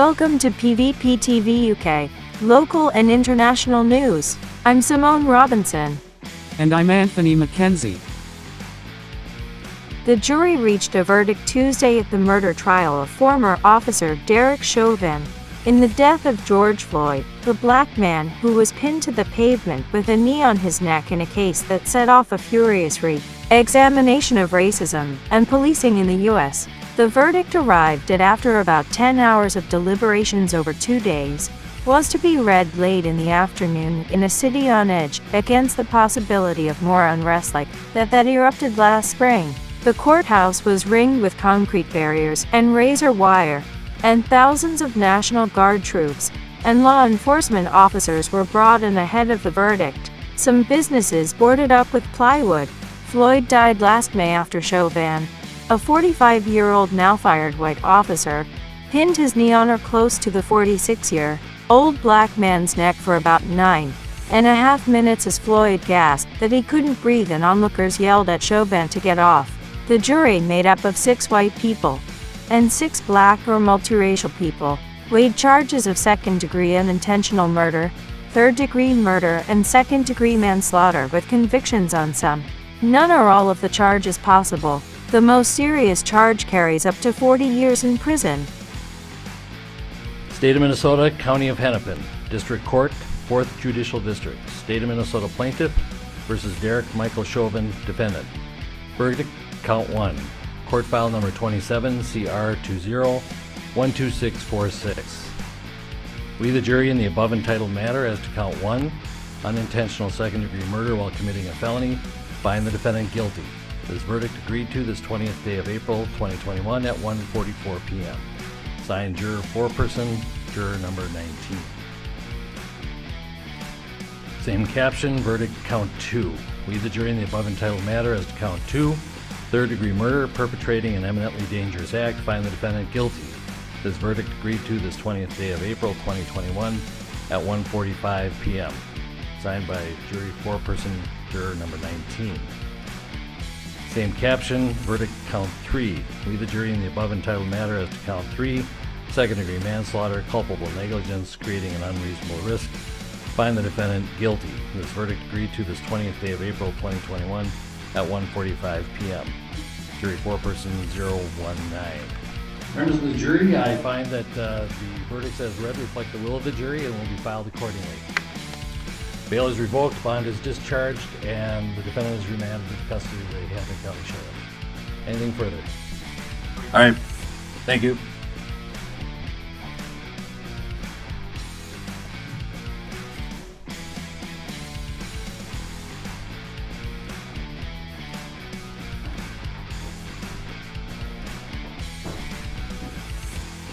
Welcome to PVP TV UK, local and international news. I'm Simone Robinson. And I'm Anthony Mackenzie. The jury reached a verdict Tuesday at the murder trial of former officer Derek Chauvin in the death of George Floyd, the black man who was pinned to the pavement with a knee on his neck in a case that set off a furious re-examination of racism and policing in the U.S. The verdict arrived at after about 10 hours of deliberations over 2 days, was to be read late in the afternoon in a city on edge against the possibility of more unrest like that erupted last spring. The courthouse was ringed with concrete barriers and razor wire, and thousands of National Guard troops and law enforcement officers were brought in ahead of the verdict. Some businesses boarded up with plywood. Floyd died last May after Chauvin, a 45-year-old now-fired white officer, pinned his knee on or close to the 46-year-old black man's neck for about 9.5 minutes as Floyd gasped that he couldn't breathe and onlookers yelled at Chauvin to get off. The jury, made up of 6 white people and 6 black or multiracial people, weighed charges of second-degree unintentional murder, third-degree murder, and second-degree manslaughter with convictions on some. None or all of the charges possible. The most serious charge carries up to 40 years in prison. State of Minnesota, County of Hennepin, District Court, 4th Judicial District. State of Minnesota plaintiff versus Derek Michael Chauvin, defendant. Verdict, count 1. Court file number 27, CR 20-12646. We, the jury, in the above entitled matter as to count 1, unintentional second-degree murder while committing a felony, find the defendant guilty. This verdict agreed to this 20th day of April 2021 at 1:44 p.m. Signed, juror foreperson, juror number 19. Same caption, verdict count 2. We, the jury, in the above entitled matter as to count 2, third-degree murder, perpetrating an eminently dangerous act, find the defendant guilty. This verdict agreed to this 20th day of April 2021 at 1:45 p.m. Signed by jury foreperson, juror number 19. Same caption, verdict count 3. We, the jury, in the above entitled matter as to count 3, second-degree manslaughter, culpable negligence, creating an unreasonable risk, find the defendant guilty. This verdict agreed to this 20th day of April 2021 at 1:45 p.m. Jury foreperson 019. Members of the jury, I find that the verdicts as read reflect the will of the jury and will be filed accordingly. Bail is revoked, bond is discharged, and the defendant is remanded to the custody of the Hennepin County Sheriff. Anything further? All right. Thank you.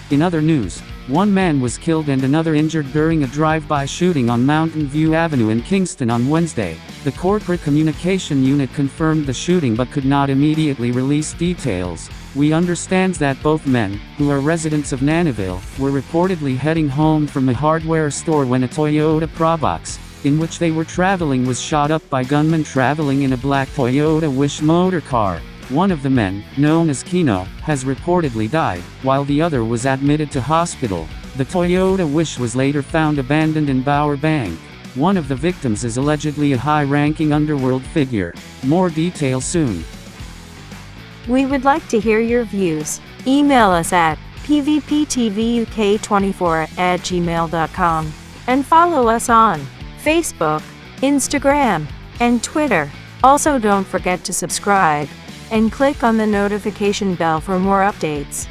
In other news, one man was killed and another injured during a drive-by shooting on Mountain View Avenue in Kingston on Wednesday. The corporate communication unit confirmed the shooting but could not immediately release details. We understand that both men, who are residents of Nannyville, were reportedly heading home from a hardware store when a Toyota Probox, in which they were traveling, was shot up by gunmen traveling in a black Toyota Wish motor car. One of the men, known as Kino, has reportedly died, while the other was admitted to hospital. The Toyota Wish was later found abandoned in Bower Bank. One of the victims is allegedly a high-ranking underworld figure. More details soon. We would like to hear your views. Email us at pvptvuk24@gmail.com and follow us on Facebook, Instagram, and Twitter. Also, don't forget to subscribe and click on the notification bell for more updates.